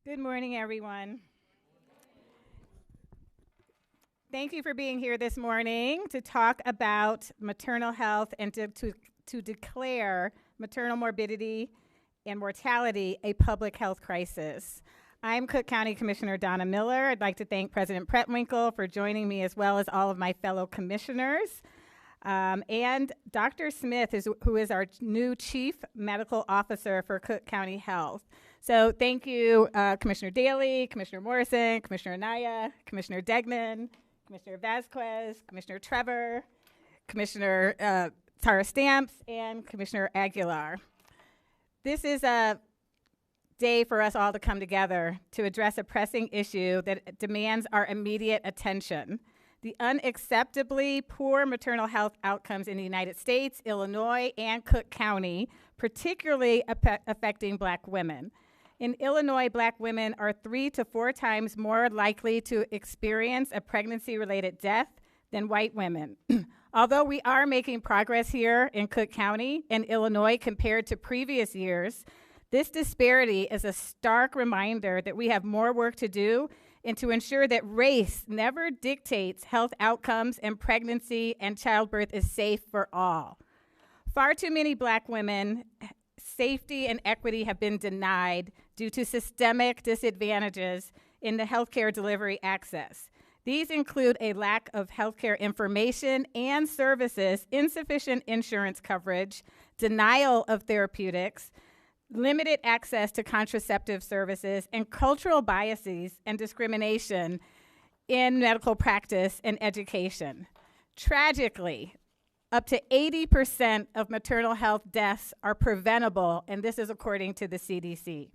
Good morning, everyone. Thank you for being here this morning to talk about maternal health and to declare maternal morbidity and mortality a public health crisis. I'm Cook County Commissioner Donna Miller. I'd like to thank President Preckwinkle for joining me, as well as all of my fellow commissioners. And Dr. Smith, who is our new Chief Medical Officer for Cook County Health. So thank you, Commissioner Daly, Commissioner Morrison, Commissioner Anaya, Commissioner Degnan, Commissioner Vasquez, Commissioner Trevor, Commissioner Tara Stamps, and Commissioner Aguilar. This is a day for us all to come together to address a pressing issue that demands our immediate attention. The unacceptably poor maternal health outcomes in the United States, Illinois, and Cook County, particularly affecting Black women. In Illinois, Black women are 3 to 4 times more likely to experience a pregnancy-related death than white women. Although we are making progress here in Cook County and Illinois compared to previous years, this disparity is a stark reminder that we have more work to do and to ensure that race never dictates health outcomes and pregnancy and childbirth is safe for all. Far too many Black women, safety and equity have been denied due to systemic disadvantages in the healthcare delivery access. These include a lack of healthcare information and services, insufficient insurance coverage, denial of therapeutics, limited access to contraceptive services, and cultural biases and discrimination in medical practice and education. Tragically, up to 80% of maternal health deaths are preventable, and this is according to the CDC.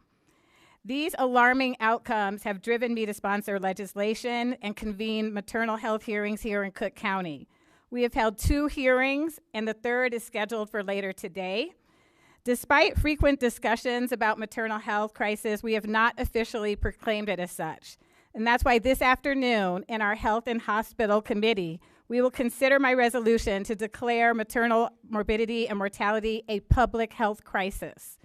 These alarming outcomes have driven me to sponsor legislation and convene maternal health hearings here in Cook County. We have held 2 hearings, and the 3rd is scheduled for later today. Despite frequent discussions about maternal health crisis, we have not officially proclaimed it as such. And that's why this afternoon in our Health and Hospital Committee, we will consider my resolution to declare maternal morbidity and mortality a public health crisis.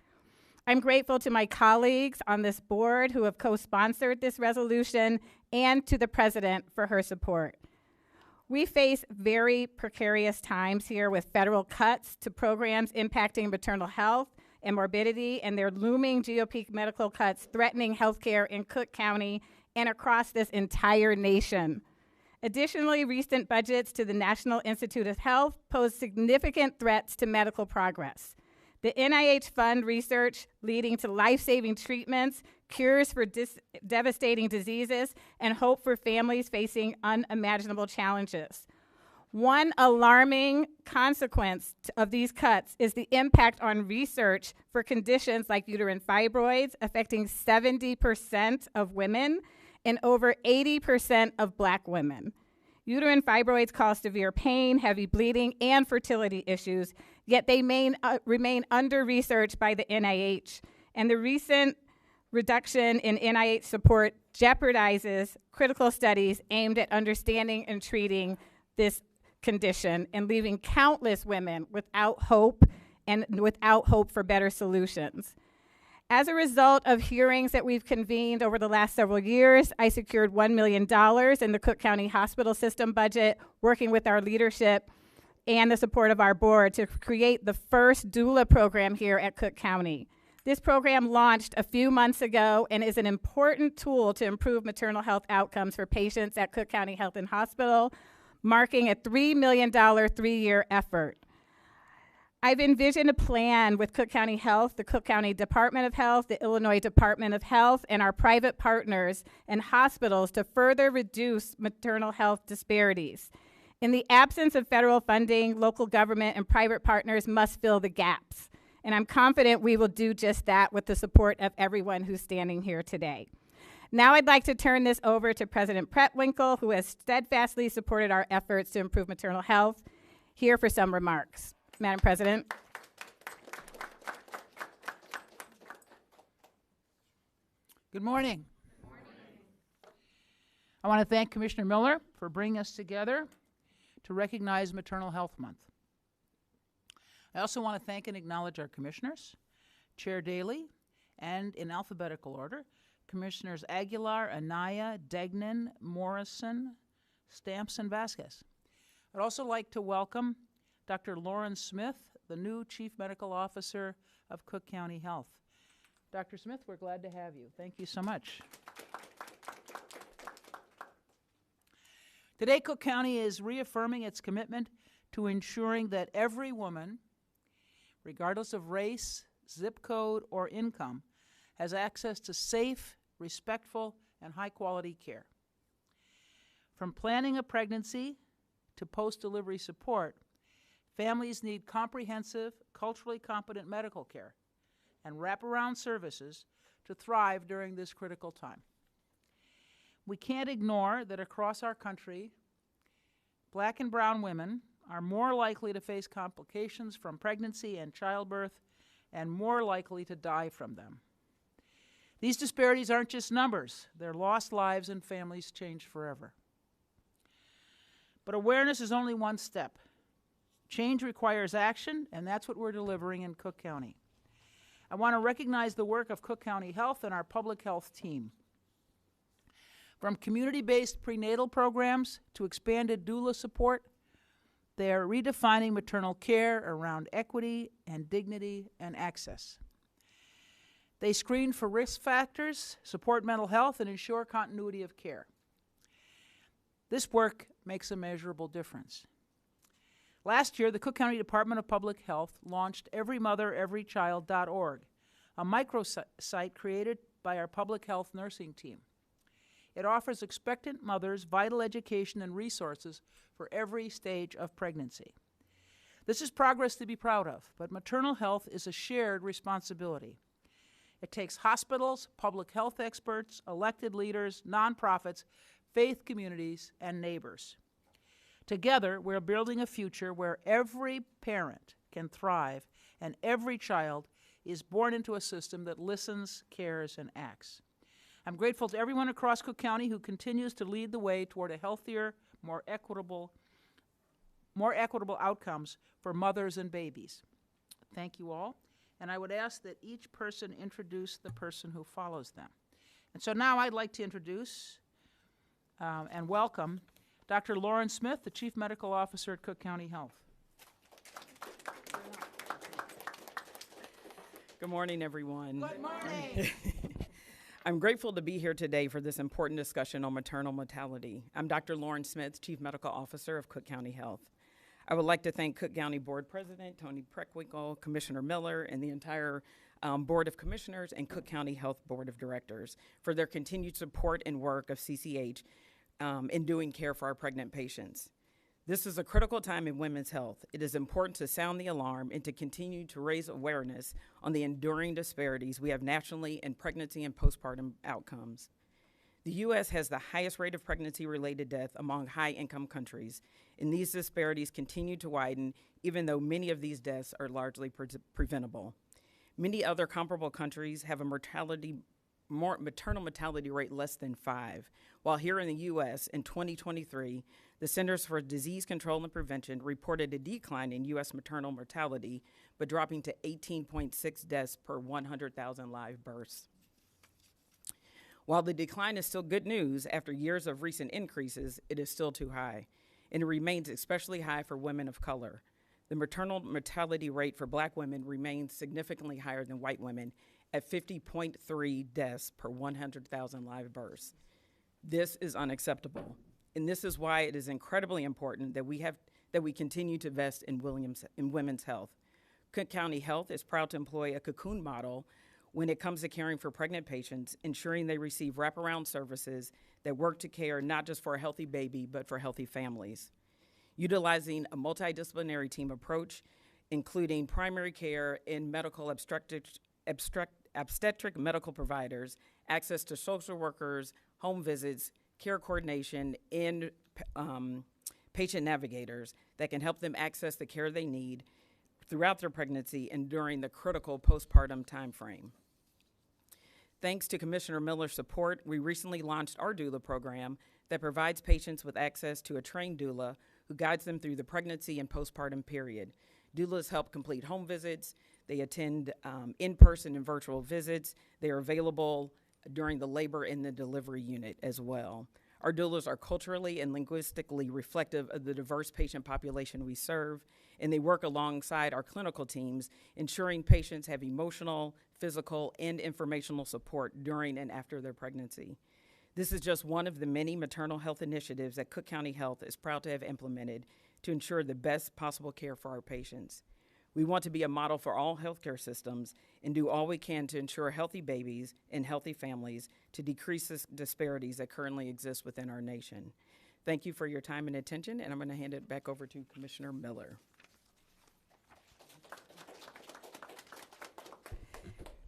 I'm grateful to my colleagues on this board who have co-sponsored this resolution and to the President for her support. We face very precarious times here with federal cuts to programs impacting maternal health and morbidity, and their looming GOP medical cuts threatening healthcare in Cook County and across this entire nation. Additionally, recent budgets to the National Institute of Health pose significant threats to medical progress. The NIH fund research leading to life-saving treatments, cures for devastating diseases, and hope for families facing unimaginable challenges. One alarming consequence of these cuts is the impact on research for conditions like uterine fibroids, affecting 70% of women and over 80% of Black women. Uterine fibroids cause severe pain, heavy bleeding, and fertility issues, yet they remain under-researched by the NIH. And the recent reduction in NIH support jeopardizes critical studies aimed at understanding and treating this condition and leaving countless women without hope and without hope for better solutions. As a result of hearings that we've convened over the last several years, I secured $1 million in the Cook County Hospital System budget, working with our leadership and the support of our board to create the first doula program here at Cook County. This program launched a few months ago and is an important tool to improve maternal health outcomes for patients at Cook County Health and Hospital, marking a $3 million 3-year effort. I've envisioned a plan with Cook County Health, the Cook County Department of Health, the Illinois Department of Health, and our private partners and hospitals to further reduce maternal health disparities. In the absence of federal funding, local government and private partners must fill the gaps. And I'm confident we will do just that with the support of everyone who's standing here today. Now I'd like to turn this over to President Preckwinkle, who has steadfastly supported our efforts to improve maternal health. Here for some remarks. Madam President. Good morning. Good morning. I want to thank Commissioner Miller for bringing us together to recognize Maternal Health Month. I also want to thank and acknowledge our commissioners, Chair Daly and in alphabetical order, Commissioners Aguilar, Anaya, Degnan, Morrison, Stamps, and Vasquez. I'd also like to welcome Dr. Lauren Smith, the new Chief Medical Officer of Cook County Health. Dr. Smith, we're glad to have you. Thank you so much. Today, Cook County is reaffirming its commitment to ensuring that every woman, regardless of race, zip code, or income, has access to safe, respectful, and high-quality care. From planning a pregnancy to post-delivery support, families need comprehensive, culturally competent medical care and wraparound services to thrive during this critical time. We can't ignore that across our country, Black and brown women are more likely to face complications from pregnancy and childbirth and more likely to die from them. These disparities aren't just numbers. They're lost lives and families changed forever. But awareness is only one step. Change requires action, and that's what we're delivering in Cook County. I want to recognize the work of Cook County Health and our public health team. From community-based prenatal programs to expanded doula support, they are redefining maternal care around equity and dignity and access. They screen for risk factors, support mental health, and ensure continuity of care. This work makes a measurable difference. Last year, the Cook County Department of Public Health launched EveryMotherEveryChild.org, a microsite created by our public health nursing team. It offers expectant mothers vital education and resources for every stage of pregnancy. This is progress to be proud of, but maternal health is a shared responsibility. It takes hospitals, public health experts, elected leaders, nonprofits, faith communities, and neighbors. Together, we're building a future where every parent can thrive and every child is born into a system that listens, cares, and acts. I'm grateful to everyone across Cook County who continues to lead the way toward a healthier, more equitable outcomes for mothers and babies. Thank you all. And I would ask that each person introduce the person who follows them. And so now I'd like to introduce and welcome Dr. Lauren Smith, the Chief Medical Officer at Cook County Health. Good morning, everyone. Good morning. I'm grateful to be here today for this important discussion on maternal mortality. I'm Dr. Lauren Smith, Chief Medical Officer of Cook County Health. I would like to thank Cook County Board President Tony Preckwinkle, Commissioner Miller, and the entire Board of Commissioners and Cook County Health Board of Directors for their continued support and work of CCH in doing care for our pregnant patients. This is a critical time in women's health. It is important to sound the alarm and to continue to raise awareness on the enduring disparities we have nationally in pregnancy and postpartum outcomes. The U.S. has the highest rate of pregnancy-related death among high-income countries, and these disparities continue to widen even though many of these deaths are largely preventable. Many other comparable countries have a maternal mortality rate less than 5, while here in the U.S. in 2023, the Centers for Disease Control and Prevention reported a decline in U.S. maternal mortality, but dropping to 18.6 deaths per 100,000 live births. While the decline is still good news, after years of recent increases, it is still too high, and it remains especially high for women of color. The maternal mortality rate for Black women remains significantly higher than white women at 50.3 deaths per 100,000 live births. This is unacceptable, and this is why it is incredibly important that we continue to invest in women's health. Cook County Health is proud to employ a cocoon model when it comes to caring for pregnant patients, ensuring they receive wraparound services that work to care not just for a healthy baby, but for healthy families. Utilizing a multidisciplinary team approach, including primary care and medical obstetric medical providers, access to social workers, home visits, care coordination, and patient navigators that can help them access the care they need throughout their pregnancy and during the critical postpartum time frame. Thanks to Commissioner Miller's support, we recently launched our doula program that provides patients with access to a trained doula who guides them through the pregnancy and postpartum period. Doulas help complete home visits. They attend in-person and virtual visits. They are available during the labor and the delivery unit as well. Our doulas are culturally and linguistically reflective of the diverse patient population we serve, and they work alongside our clinical teams, ensuring patients have emotional, physical, and informational support during and after their pregnancy. This is just one of the many maternal health initiatives that Cook County Health is proud to have implemented to ensure the best possible care for our patients. We want to be a model for all healthcare systems and do all we can to ensure healthy babies and healthy families to decrease the disparities that currently exist within our nation. Thank you for your time and attention, and I'm going to hand it back over to Commissioner Miller.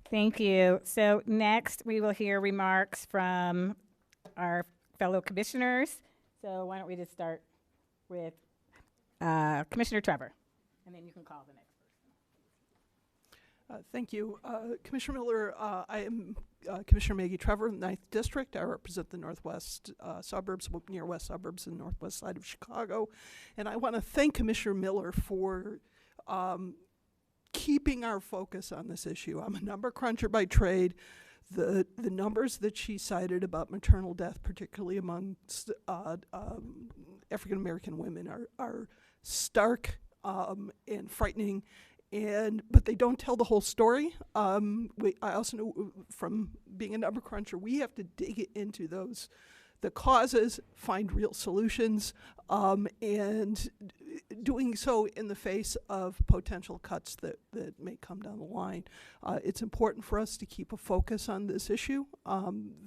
Thank you. So next we will hear remarks from our fellow commissioners. So why don't we just start with Commissioner Trevor, and then you can call the next. Thank you. Commissioner Miller, I am Commissioner Maggie Trevor, 9th District. I represent the northwest suburbs, near west suburbs and northwest side of Chicago. And I want to thank Commissioner Miller for keeping our focus on this issue. I'm a number cruncher by trade. The numbers that she cited about maternal death, particularly among African American women, are stark and frightening. But they don't tell the whole story. I also know from being a number cruncher, we have to dig into the causes, find real solutions, and doing so in the face of potential cuts that may come down the line. It's important for us to keep a focus on this issue.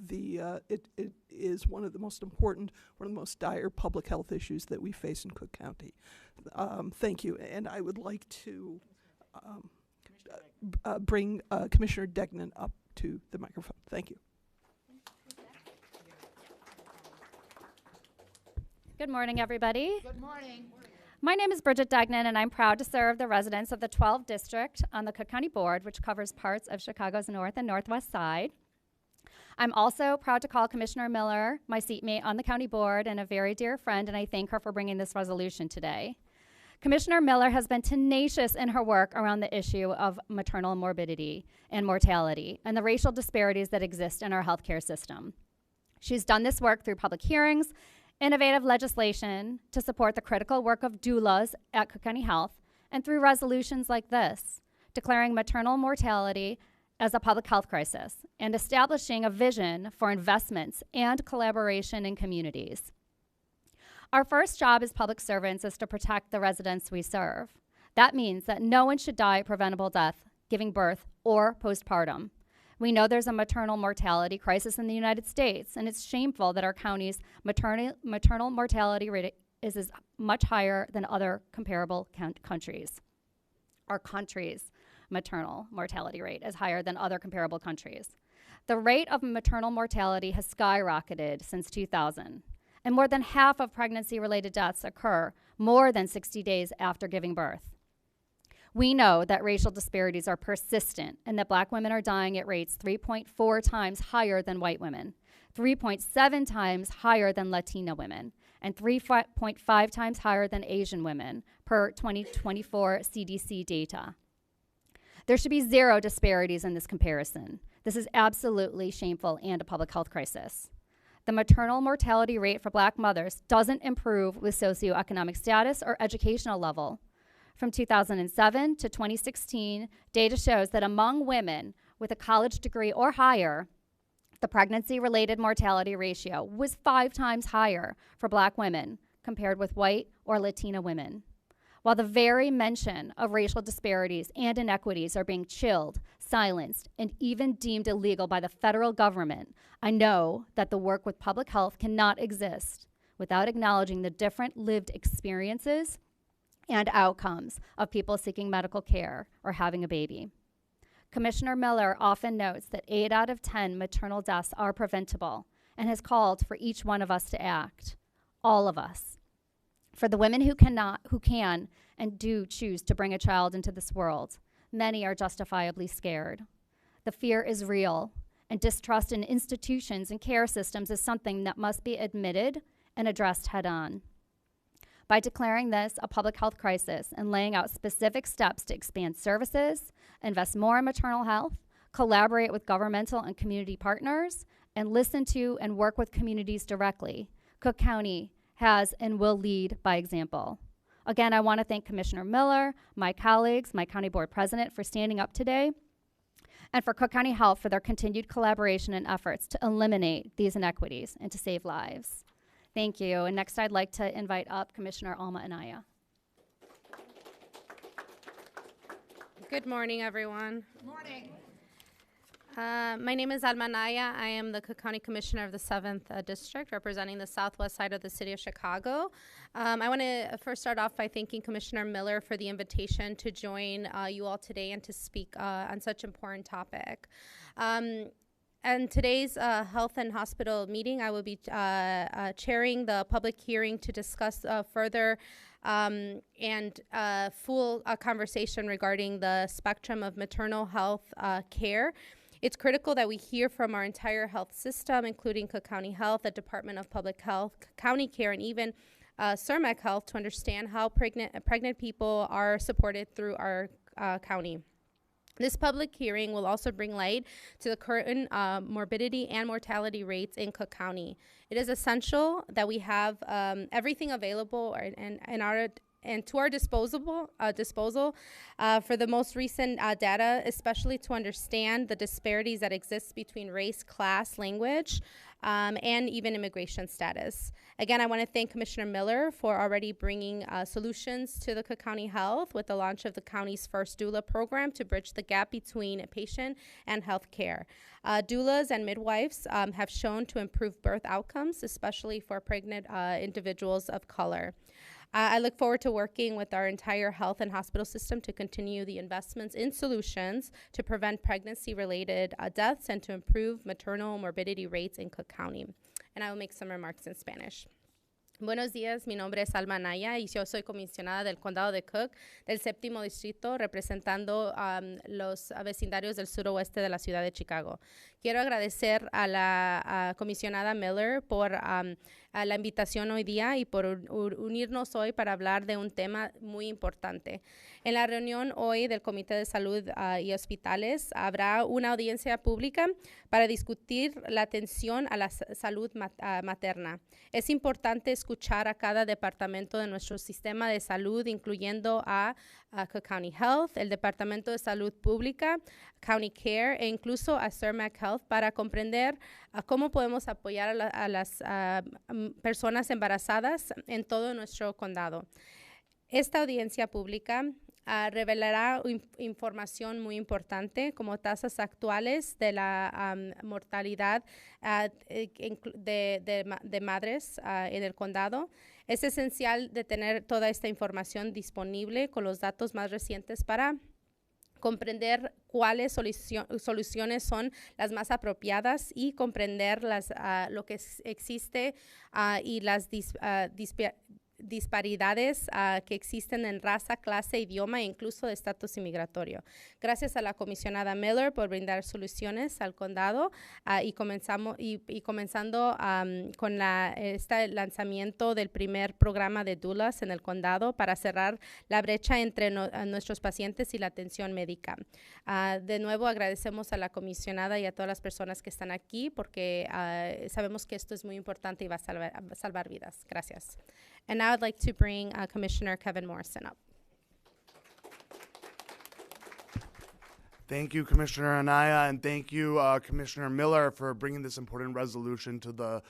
It is one of the most important, one of the most dire public health issues that we face in Cook County. Thank you, and I would like to bring Commissioner Degnan up to the microphone. Thank you. Good morning, everybody. Good morning. My name is Bridget Degnan, and I'm proud to serve the residents of the 12th District on the Cook County Board, which covers parts of Chicago's north and northwest side. I'm also proud to call Commissioner Miller my seatmate on the county board and a very dear friend, and I thank her for bringing this resolution today. Commissioner Miller has been tenacious in her work around the issue of maternal morbidity and mortality and the racial disparities that exist in our healthcare system. She's done this work through public hearings, innovative legislation to support the critical work of doulas at Cook County Health, and through resolutions like this, declaring maternal mortality as a public health crisis and establishing a vision for investments and collaboration in communities. Our first job as public servants is to protect the residents we serve. That means that no one should die of preventable death, giving birth, or postpartum. We know there's a maternal mortality crisis in the United States, and it's shameful that our county's maternal mortality rate is much higher than other comparable countries. Our country's maternal mortality rate is higher than other comparable countries. The rate of maternal mortality has skyrocketed since 2000. And more than half of pregnancy-related deaths occur more than 60 days after giving birth. We know that racial disparities are persistent and that Black women are dying at rates 3.4 times higher than white women, 3.7 times higher than Latina women, and 3.5 times higher than Asian women, per 2024 CDC data. There should be zero disparities in this comparison. This is absolutely shameful and a public health crisis. The maternal mortality rate for Black mothers doesn't improve with socioeconomic status or educational level. From 2007 to 2016, data shows that among women with a college degree or higher, the pregnancy-related mortality ratio was 5 times higher for Black women compared with white or Latina women. While the very mention of racial disparities and inequities are being chilled, silenced, and even deemed illegal by the federal government, I know that the work with public health cannot exist without acknowledging the different lived experiences and outcomes of people seeking medical care or having a baby. Commissioner Miller often notes that 8 out of 10 maternal deaths are preventable and has called for each one of us to act, all of us. For the women who can and do choose to bring a child into this world, many are justifiably scared. The fear is real, and distrust in institutions and care systems is something that must be admitted and addressed head on. By declaring this a public health crisis and laying out specific steps to expand services, invest more in maternal health, collaborate with governmental and community partners, and listen to and work with communities directly, Cook County has and will lead by example. Again, I want to thank Commissioner Miller, my colleagues, my county board president for standing up today, and for Cook County Health for their continued collaboration and efforts to eliminate these inequities and to save lives. Thank you. And next, I'd like to invite up Commissioner Alma Anaya. Good morning, everyone. Good morning. My name is Alma Anaya. I am the Cook County Commissioner of the 7th District, representing the southwest side of the city of Chicago. I want to first start off by thanking Commissioner Miller for the invitation to join you all today and to speak on such an important topic. And today's health and hospital meeting, I will be chairing the public hearing to discuss further and full conversation regarding the spectrum of maternal health care. It's critical that we hear from our entire health system, including Cook County Health, the Department of Public Health, County Care, and even CIRMAC Health to understand how pregnant people are supported through our county. This public hearing will also bring light to the current morbidity and mortality rates in Cook County. It is essential that we have everything available and to our disposal for the most recent data, especially to understand the disparities that exist between race, class, language, and even immigration status. Again, I want to thank Commissioner Miller for already bringing solutions to the Cook County Health with the launch of the county's first doula program to bridge the gap between patient and health care. Doulas and midwives have shown to improve birth outcomes, especially for pregnant individuals of color. I look forward to working with our entire health and hospital system to continue the investments in solutions to prevent pregnancy-related deaths and to improve maternal morbidity rates in Cook County. And I will make some remarks in Spanish. Buenos días, mi nombre es Alma Anaya y yo soy comisionada del Condado de Cook, del 7º Distrito, representando los vecindarios del suroeste de la ciudad de Chicago. Quiero agradecer a la comisionada Miller por la invitación hoy día y por unirnos hoy para hablar de un tema muy importante. En la reunión hoy del Comité de Salud y Hospitales habrá una audiencia pública para discutir la atención a la salud materna. Es importante escuchar a cada departamento de nuestro sistema de salud, incluyendo a Cook County Health, el Departamento de Salud Pública, County Care e incluso a CIRMAC Health para comprender cómo podemos apoyar a las personas embarazadas en todo nuestro condado. Esta audiencia pública revelará información muy importante como tasas actuales de la mortalidad de madres en el condado. Es esencial de tener toda esta información disponible con los datos más recientes para comprender cuáles soluciones son las más apropiadas y comprender lo que existe y las disparidades que existen en raza, clase, idioma e incluso de estatus inmigratorio. Gracias a la comisionada Miller por brindar soluciones al condado y comenzando con este lanzamiento del primer programa de doulas en el condado para cerrar la brecha entre nuestros pacientes y la atención médica. De nuevo agradecemos a la comisionada y a todas las personas que están aquí porque sabemos que esto es muy importante y va a salvar vidas. Gracias. And now I'd like to bring Commissioner Kevin Morrison up. Thank you, Commissioner Anaya, and thank you, Commissioner Miller, for bringing this important resolution to the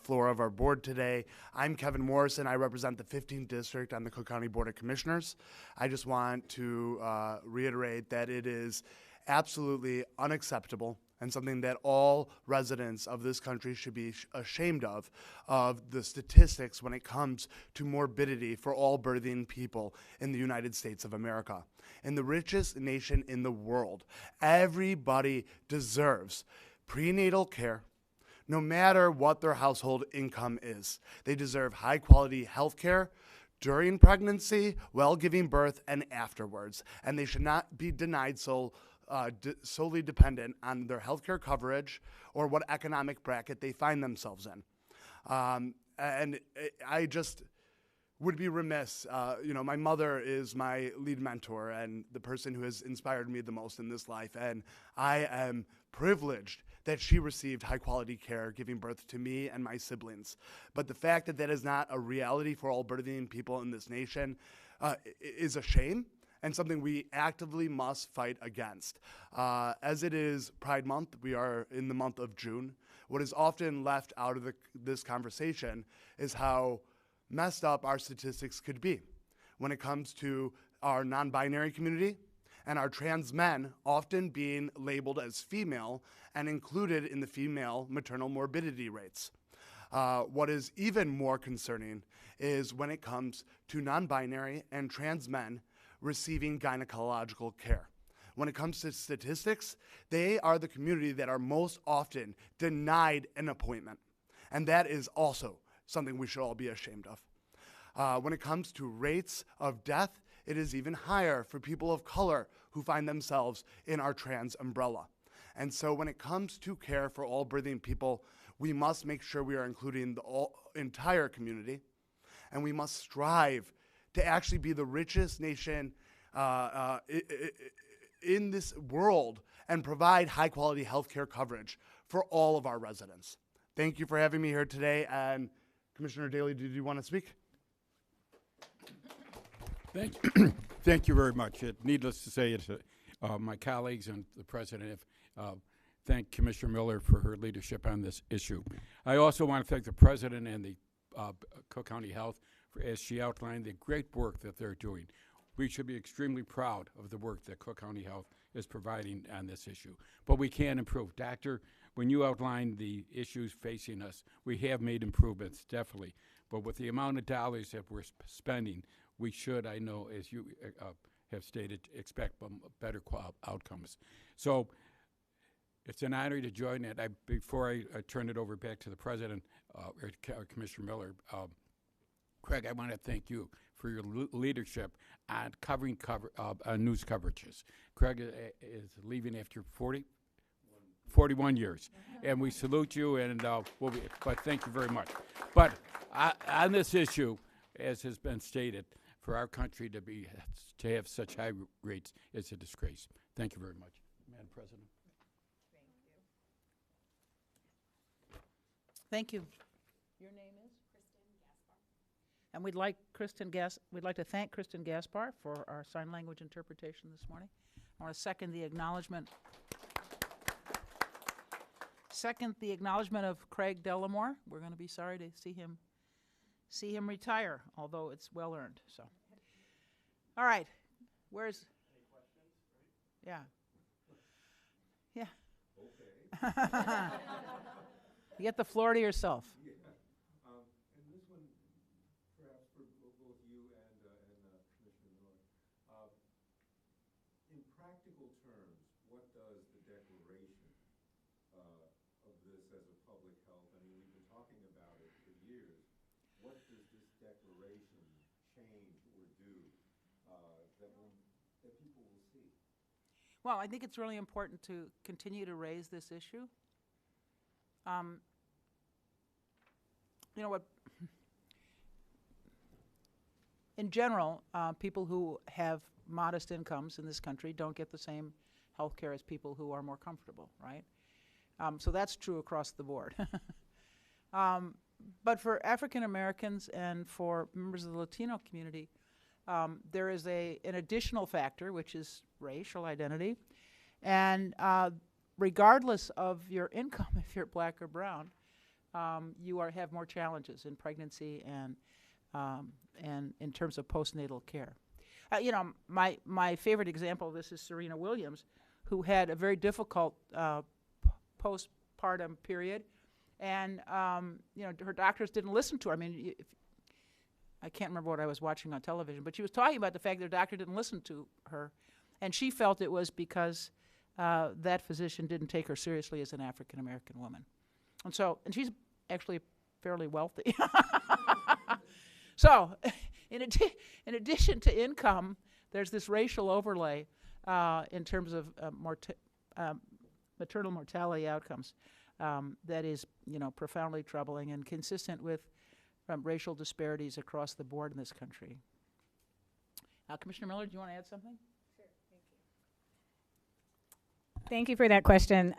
floor of our board today. I'm Kevin Morrison. I represent the 15th District on the Cook County Board of Commissioners. I just want to reiterate that it is absolutely unacceptable and something that all residents of this country should be ashamed of the statistics when it comes to morbidity for all birthing people in the United States of America. In the richest nation in the world, everybody deserves prenatal care, no matter what their household income is. They deserve high-quality health care during pregnancy, while giving birth, and afterwards. And they should not be denied solely dependent on their healthcare coverage or what economic bracket they find themselves in. would be remiss. My mother is my lead mentor and the person who has inspired me the most in this life. And I am privileged that she received high-quality care giving birth to me and my siblings. But the fact that that is not a reality for all birthing people in this nation is a shame and something we actively must fight against. As it is Pride Month, we are in the month of June. What is often left out of this conversation is how messed up our statistics could be when it comes to our non-binary community and our trans men often being labeled as female and included in the female maternal morbidity rates. What is even more concerning is when it comes to non-binary and trans men receiving gynecological care. When it comes to statistics, they are the community that are most often denied an appointment. And that is also something we should all be ashamed of. When it comes to rates of death, it is even higher for people of color who find themselves in our trans umbrella. And so when it comes to care for all birthing people, we must make sure we are including the entire community, and we must strive to actually be the richest nation in this world and provide high-quality healthcare coverage for all of our residents. Thank you for having me here today. And Commissioner Daley, did you want to speak? Thank you very much. Needless to say, my colleagues and the President have thanked Commissioner Miller for her leadership on this issue. I also want to thank the President and the Cook County Health as she outlined the great work that they're doing. We should be extremely proud of the work that Cook County Health is providing on this issue. But we can improve. Doctor, when you outlined the issues facing us, we have made improvements, definitely. But with the amount of dollars that we're spending, we should, I know, as you have stated, expect better outcomes. So it's an honor to join it. Before I turn it over back to the President, or Commissioner Miller, Craig, I want to thank you for your leadership on covering news coverages. Craig is leaving after 41 years, and we salute you, and but thank you very much. But on this issue, as has been stated, for our country to have such high rates is a disgrace. Thank you very much, Madam President. Thank you. Your name is? And we'd like to thank Kristen Gaspar for our sign language interpretation this morning. I want to second the acknowledgement of Craig Delamore. We're going to be sorry to see him retire, although it's well earned. So, all right, where's? Any questions? Right? Yeah. Okay. You get the floor to yourself. Practical terms, what does the declaration of this as a public health, I mean, we've been talking about it for years, what does this declaration change or do that people will see? Well, I think it's really important to continue to raise this issue. You know what? In general, people who have modest incomes in this country don't get the same health care as people who are more comfortable, right? So that's true across the board. But for African Americans and for members of the Latino community, there is an additional factor, which is racial identity. And regardless of your income, if you're black or brown, you have more challenges in pregnancy and in terms of postnatal care. My favorite example of this is Serena Williams, who had a very difficult postpartum period, and her doctors didn't listen to her. I mean, I can't remember what I was watching on television, but she was talking about the fact that her doctor didn't listen to her, and she felt it was because that physician didn't take her seriously as an African American woman, and she's actually fairly wealthy. So, in addition to income, there's this racial overlay in terms of maternal mortality outcomes that is, profoundly troubling and consistent with racial disparities across the board in this country. Commissioner Miller, do you want to add something? Thank you for that question.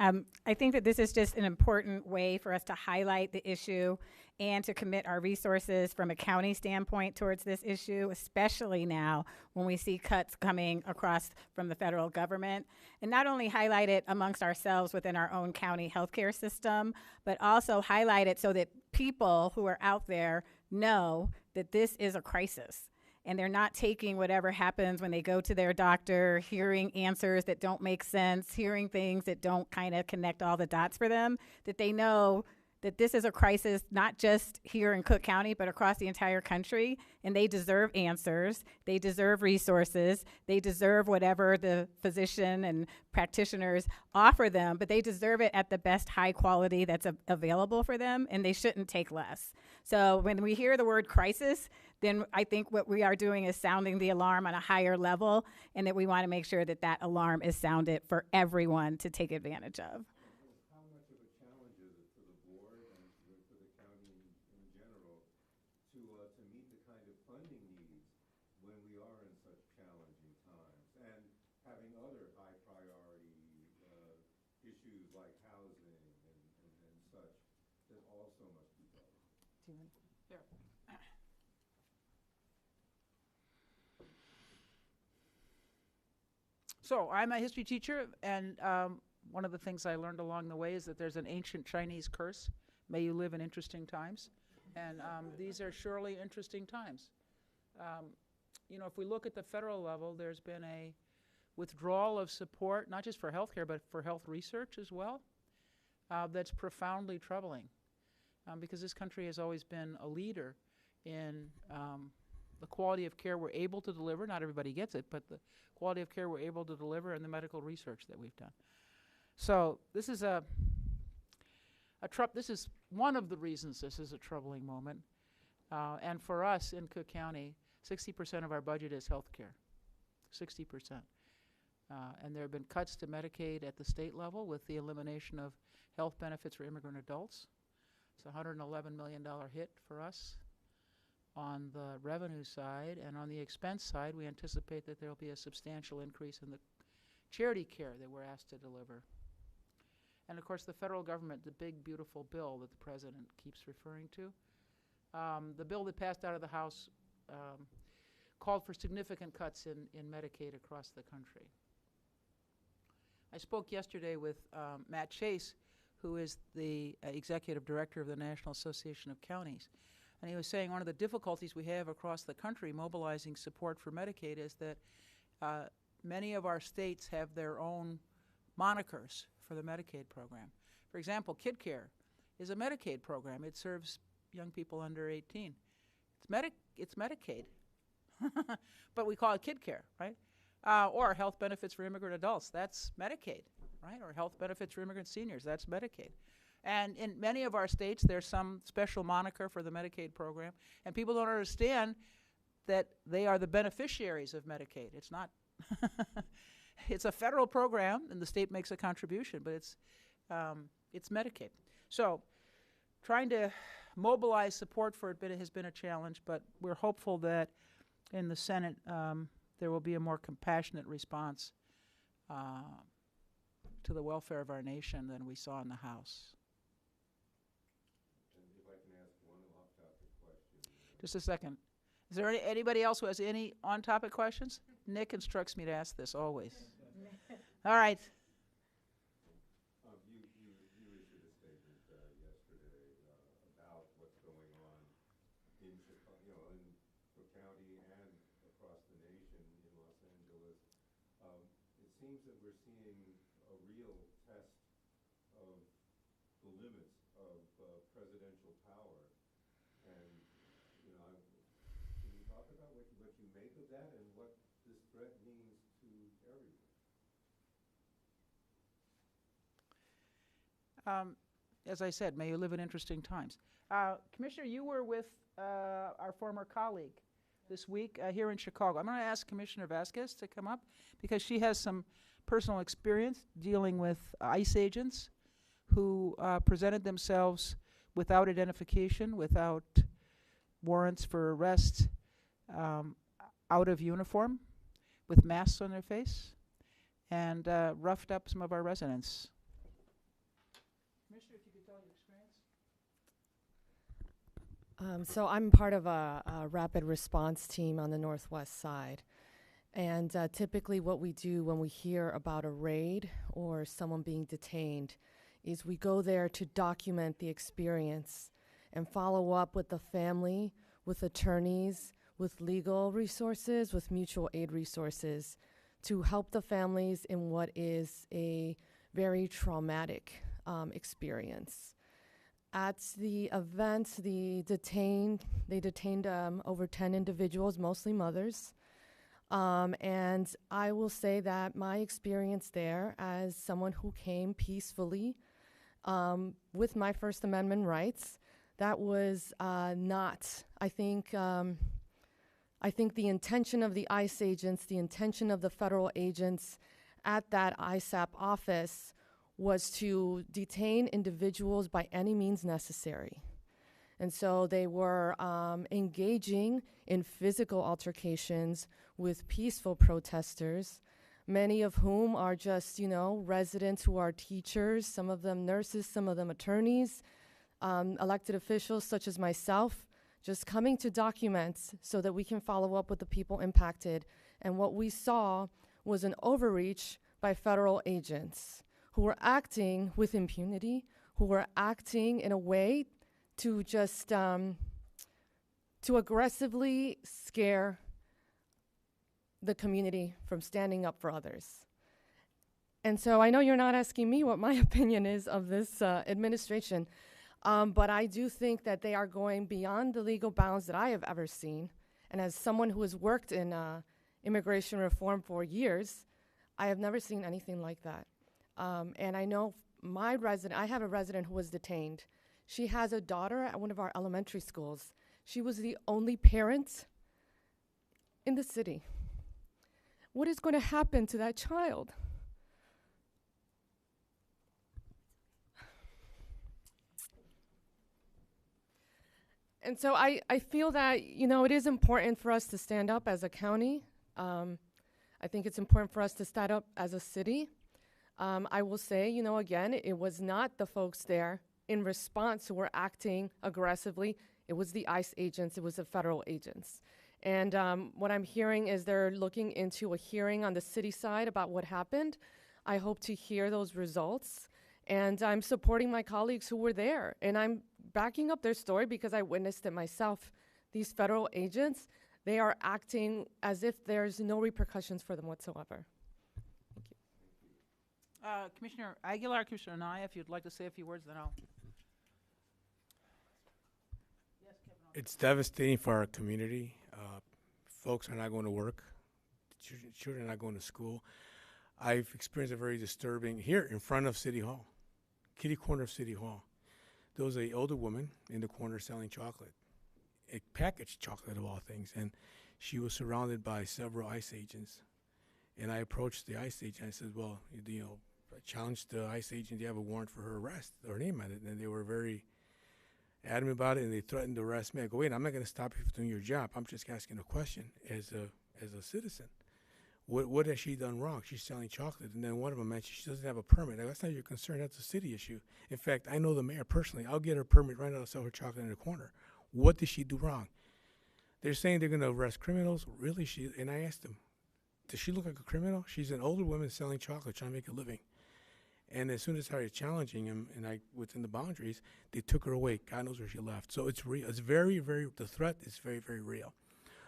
I think that this is just an important way for us to highlight the issue and to commit our resources from a county standpoint towards this issue, especially now when we see cuts coming across from the federal government. And not only highlight it amongst ourselves within our own county healthcare system, but also highlight it so that people who are out there know that this is a crisis. And they're not taking whatever happens when they go to their doctor, hearing answers that don't make sense, hearing things that don't kind of connect all the dots for them, that they know that this is a crisis not just here in Cook County, but across the entire country, and they deserve answers, they deserve resources, they deserve whatever the physician and practitioners offer them, but they deserve it at the best high quality that's available for them, and they shouldn't take less. So when we hear the word crisis, then I think what we are doing is sounding the alarm on a higher level, and that we want to make sure that that alarm is sounded for everyone to take advantage of. How much of a challenge is it for the board and for the county in general to meet the kind of funding needs when we are in such challenging times, and having other high priority issues like housing and such that also must be dealt with? So I'm a history teacher, and one of the things I learned along the way is that there's an ancient Chinese curse, may you live in interesting times. And these are surely interesting times. You know, if we look at the federal level, there's been a withdrawal of support, not just for healthcare, but for health research as well, that's profoundly troubling. Because this country has always been a leader in the quality of care we're able to deliver. Not everybody gets it, but the quality of care we're able to deliver and the medical research that we've done. So this is this is one of the reasons this is a troubling moment. And for us in Cook County, 60% of our budget is health care, 60%. And there have been cuts to Medicaid at the state level with the elimination of health benefits for immigrant adults. It's a $111 million hit for us on the revenue side. And on the expense side, we anticipate that there will be a substantial increase in the charity care that we're asked to deliver. And of course, the federal government, the big, beautiful bill that the president keeps referring to, the bill that passed out of the House called for significant cuts in Medicaid across the country. I spoke yesterday with Matt Chase, who is the executive director of the National Association of Counties. And he was saying one of the difficulties we have across the country mobilizing support for Medicaid is that many of our states have their own monikers for the Medicaid program. For example, Kid Care is a Medicaid program. It serves young people under 18. It's Medicaid, but we call it Kid Care, right? Or health benefits for immigrant adults, that's Medicaid, right? Or health benefits for immigrant seniors, that's Medicaid. And in many of our states, there's some special moniker for the Medicaid program, and people don't understand that they are the beneficiaries of Medicaid. It's not, it's a federal program, and the state makes a contribution, but it's Medicaid. So trying to mobilize support for it has been a challenge, but we're hopeful that in the Senate there will be a more compassionate response to the welfare of our nation than we saw in the House. And if I can ask one off-topic question. Just a second. Is there anybody else who has any on-topic questions? Nick instructs me to ask this always. All right. You issued a statement yesterday about what's going on in Chicago, in Cook County and across the nation in Los Angeles. It seems that we're seeing a real test of the limits of presidential power. And, you know, can you talk about what you make of that and what this threat means to everyone? As I said, may you live in interesting times. Commissioner, you were with our former colleague this week here in Chicago. I'm going to ask Commissioner Vasquez to come up because she has some personal experience dealing with ICE agents who presented themselves without identification, without warrants for arrest out of uniform with masks on their face and roughed up some of our residents. Commissioner, if you could tell your experience. So I'm part of a rapid response team on the Northwest side. And typically what we do when we hear about a raid or someone being detained is we go there to document the experience and follow up with the family, with attorneys, with legal resources, with mutual aid resources to help the families in what is a very traumatic experience. At the event, they detained over 10 individuals, mostly mothers. And I will say that my experience there as someone who came peacefully with my First Amendment rights, that was not, I think the intention of the ICE agents, the intention of the federal agents at that ISAP office was to detain individuals by any means necessary. And so they were engaging in physical altercations with peaceful protesters, many of whom are just, residents who are teachers, some of them nurses, some of them attorneys, elected officials such as myself, just coming to document so that we can follow up with the people impacted. And what we saw was an overreach by federal agents who were acting with impunity, who were acting in a way to just to aggressively scare the community from standing up for others. And so I know you're not asking me what my opinion is of this administration, but I do think that they are going beyond the legal bounds that I have ever seen. And as someone who has worked in immigration reform for years, I have never seen anything like that. And I know I have a resident who was detained. She has a daughter at one of our elementary schools. She was the only parent in the city. What is going to happen to that child? And so I feel that, it is important for us to stand up as a county. I think it's important for us to stand up as a city. I will say, again, it was not the folks there in response who were acting aggressively. It was the ICE agents, it was the federal agents. And what I'm hearing is they're looking into a hearing on the city side about what happened. I hope to hear those results. And I'm supporting my colleagues who were there. And I'm backing up their story because I witnessed it myself. These federal agents, they are acting as if there's no repercussions for them whatsoever. Thank you. Commissioner Aguilar, Commissioner Anaya, if you'd like to say a few words, then I'll. It's devastating for our community. Folks are not going to work. Children are not going to school. I've experienced a very disturbing here in front of City Hall, kitty corner of City Hall. There was an older woman in the corner selling chocolate, a packaged chocolate of all things, and she was surrounded by several ICE agents. And I approached the ICE agent. I said, well, I challenged the ICE agent. Do you have a warrant for her arrest? Her name on it. And they were very adamant about it, and they threatened to arrest me. I go, wait, I'm not going to stop you from doing your job. I'm just asking a question as a citizen. What has she done wrong? She's selling chocolate. And then one of them mentioned she doesn't have a permit. That's not your concern. That's a city issue. In fact, I know the mayor personally. I'll get her permit right now to sell her chocolate in the corner. What did she do wrong? They're saying they're going to arrest criminals. Really? And I asked them, does she look like a criminal? She's an older woman selling chocolate, trying to make a living. And as soon as I started challenging him, and within the boundaries, they took her away. God knows where she left. So it's real. It's very, very, the threat is very, very real.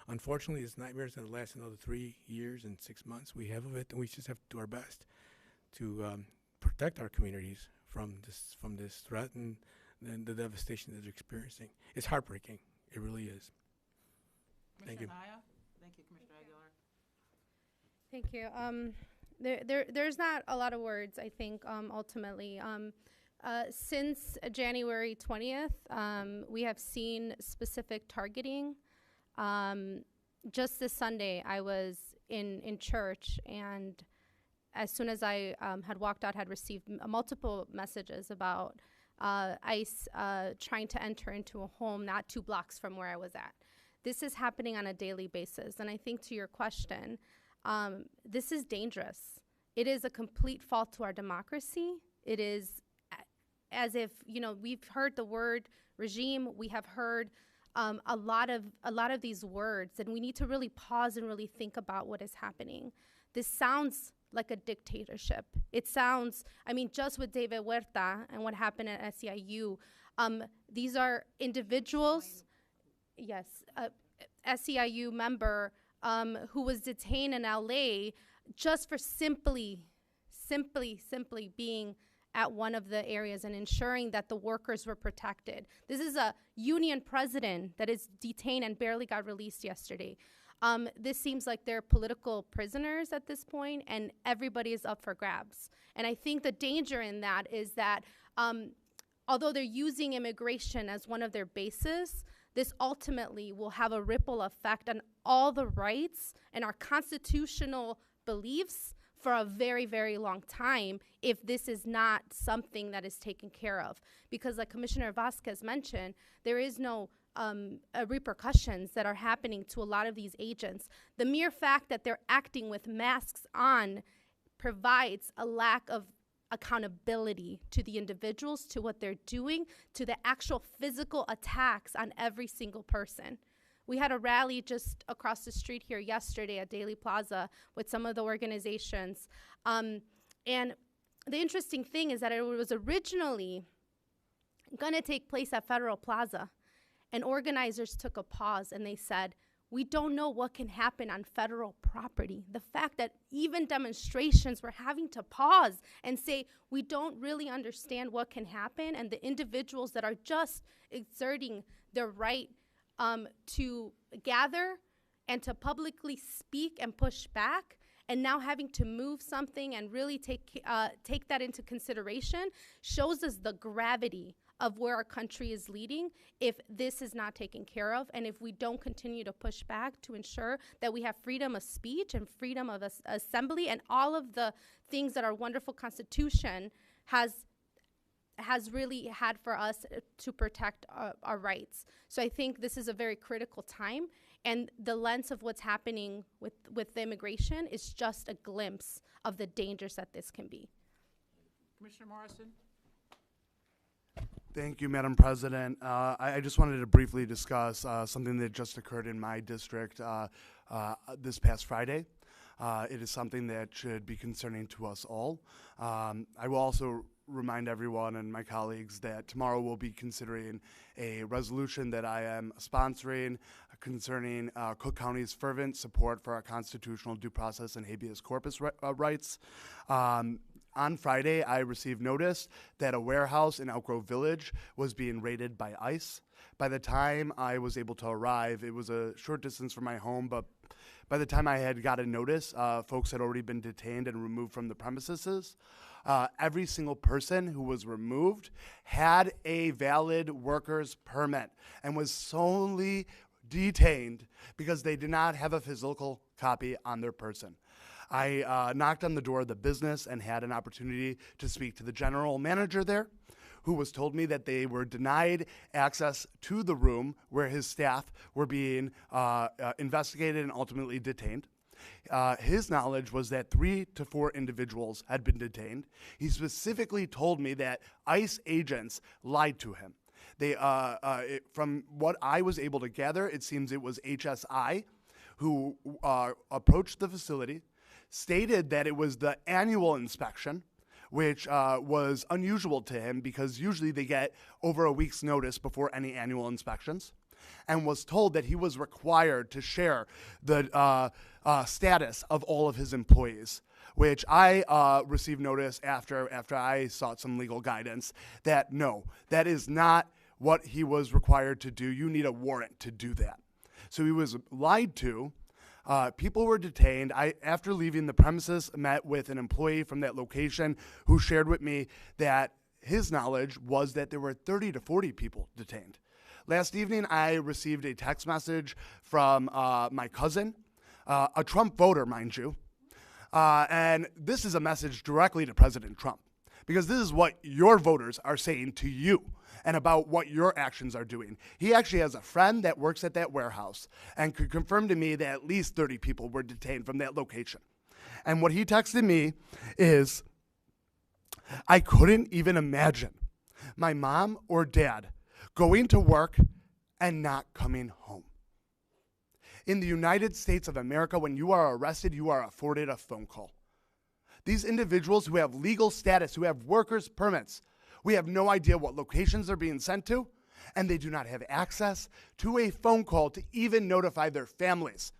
Unfortunately, this nightmare is going to last another 3 years and 6 months. We have of it, and we just have to do our best to protect our communities from this threat and the devastation that they're experiencing. It's heartbreaking. It really is. Thank you. Anaya? Thank you, Commissioner Aguilar. Thank you. There's not a lot of words, I think, ultimately. Since January 20th, we have seen specific targeting. Just this Sunday, I was in church, and as soon as I had walked out, had received multiple messages about ICE trying to enter into a home not 2 blocks from where I was at. This is happening on a daily basis. And I think to your question, this is dangerous. It is a complete fault to our democracy. It is as if, we've heard the word regime. We have heard a lot of these words, and we need to really pause and really think about what is happening. This sounds like a dictatorship. It sounds, just with David Huerta and what happened at SEIU, these are individuals, yes, SEIU member who was detained in LA just for simply being at one of the areas and ensuring that the workers were protected. This is a union president that is detained and barely got released yesterday. This seems like they're political prisoners at this point, and everybody is up for grabs. And I think the danger in that is that although they're using immigration as one of their bases, this ultimately will have a ripple effect on all the rights and our constitutional beliefs for a very, very long time if this is not something that is taken care of. Because like Commissioner Vasquez mentioned, there is no repercussions that are happening to a lot of these agents. The mere fact that they're acting with masks on provides a lack of accountability to the individuals, to what they're doing, to the actual physical attacks on every single person. We had a rally just across the street here yesterday at Daly Plaza with some of the organizations. And the interesting thing is that it was originally going to take place at Federal Plaza. And organizers took a pause and they said, we don't know what can happen on federal property. The fact that even demonstrations were having to pause and say, we don't really understand what can happen, and the individuals that are just exerting their right to gather and to publicly speak and push back, and now having to move something and really take that into consideration shows us the gravity of where our country is leading if this is not taken care of, and if we don't continue to push back to ensure that we have freedom of speech and freedom of assembly and all of the things that our wonderful Constitution has really had for us to protect our rights. So I think this is a very critical time, and the lens of what's happening with the immigration is just a glimpse of the dangers that this can be. Commissioner Morrison? Thank you, Madam President. I just wanted to briefly discuss something that just occurred in my district this past Friday. It is something that should be concerning to us all. I will also remind everyone and my colleagues that tomorrow we'll be considering a resolution that I am sponsoring concerning Cook County's fervent support for our constitutional due process and habeas corpus rights. On Friday, I received notice that a warehouse in Elk Grove Village was being raided by ICE. By the time I was able to arrive, it was a short distance from my home, but by the time I had gotten notice, folks had already been detained and removed from the premises. Every single person who was removed had a valid worker's permit and was solely detained because they did not have a physical copy on their person. I knocked on the door of the business and had an opportunity to speak to the general manager there, who was told me that they were denied access to the room where his staff were being investigated and ultimately detained. His knowledge was that 3 to 4 individuals had been detained. He specifically told me that ICE agents lied to him. From what I was able to gather, it seems it was HSI who approached the facility, stated that it was the annual inspection, which was unusual to him because usually they get over a week's notice before any annual inspections, and was told that he was required to share the status of all of his employees, which I received notice after I sought some legal guidance that no, that is not what he was required to do. You need a warrant to do that. So he was lied to. People were detained. After leaving the premises, met with an employee from that location who shared with me that his knowledge was that there were 30 to 40 people detained. Last evening, I received a text message from my cousin, a Trump voter, mind you, and this is a message directly to President Trump. because this is what your voters are saying to you and about what your actions are doing. He actually has a friend that works at that warehouse and could confirm to me that at least 30 people were detained from that location. And what he texted me is, I couldn't even imagine my mom or dad going to work and not coming home. In the United States of America, when you are arrested, you are afforded a phone call. These individuals who have legal status, who have workers' permits, we have no idea what locations they're being sent to, and they do not have access to a phone call to even notify their families.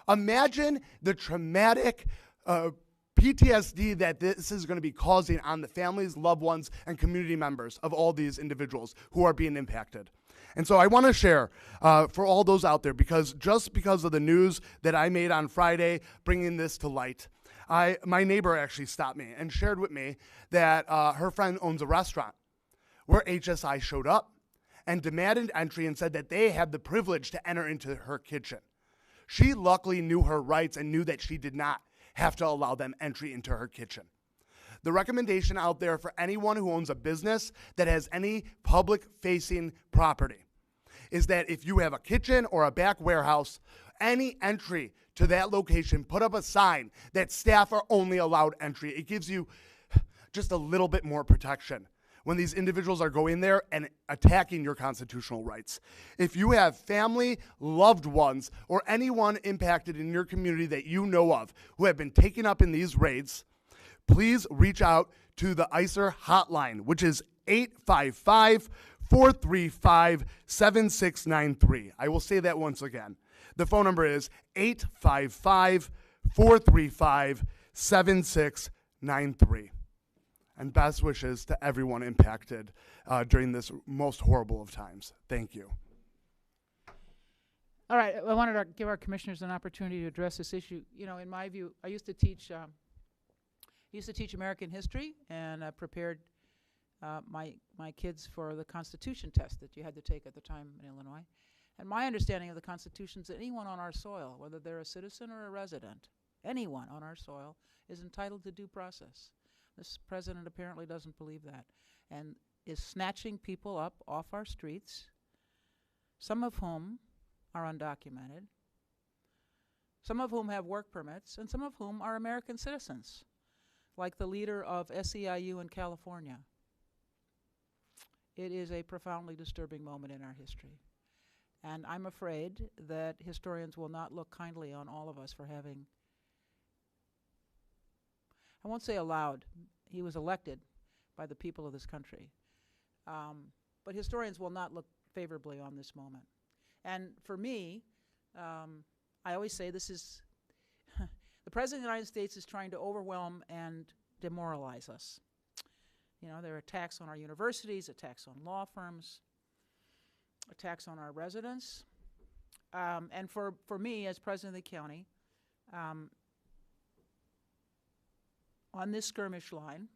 Imagine the traumatic PTSD that this is going to be causing on the families, loved ones, and community members of all these individuals who are being impacted. And so I want to share for all those out there, because just because of the news that I made on Friday bringing this to light, my neighbor actually stopped me and shared with me that her friend owns a restaurant where HSI showed up and demanded entry and said that they had the privilege to enter into her kitchen. She luckily knew her rights and knew that she did not have to allow them entry into her kitchen. The recommendation out there for anyone who owns a business that has any public-facing property is that if you have a kitchen or a back warehouse, any entry to that location, put up a sign that staff are only allowed entry. It gives you just a little bit more protection when these individuals are going there and attacking your constitutional rights. If you have family, loved ones, or anyone impacted in your community that you know of who have been taken up in these raids, please reach out to the ICER hotline, which is 855-435-7693. I will say that once again. The phone number is 855-435-7693. And best wishes to everyone impacted during this most horrible of times. Thank you. All right, I wanted to give our commissioners an opportunity to address this issue. You know, in my view, I used to teach American history, and I prepared my kids for the Constitution test that you had to take at the time in Illinois. And my understanding of the Constitution is that anyone on our soil, whether they're a citizen or a resident, anyone on our soil is entitled to due process. This president apparently doesn't believe that and is snatching people up off our streets, some of whom are undocumented, some of whom have work permits, and some of whom are American citizens, like the leader of SEIU in California. It is a profoundly disturbing moment in our history. And I'm afraid that historians will not look kindly on all of us for having, I won't say allowed, he was elected by the people of this country. But historians will not look favorably on this moment. And for me, I always say this is, the President of the United States is trying to overwhelm and demoralize us. You know, there are attacks on our universities, attacks on law firms, attacks on our residents. And for me, as president of the county, on this skirmish line,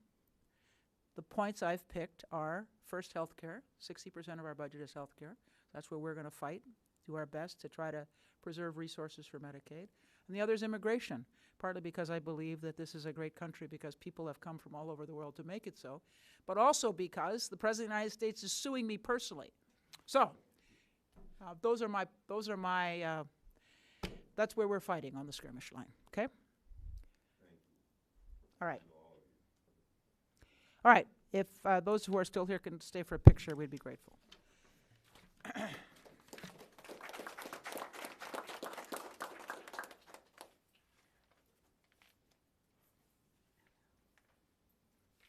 the points I've picked are, first, health care. 60% of our budget is health care. That's where we're going to fight, do our best to try to preserve resources for Medicaid. And the other is immigration, partly because I believe that this is a great country because people have come from all over the world to make it so, but also because the President of the United States is suing me personally. So that's where we're fighting on the skirmish line, okay? All right. All right, if those who are still here can stay for a picture, we'd be grateful.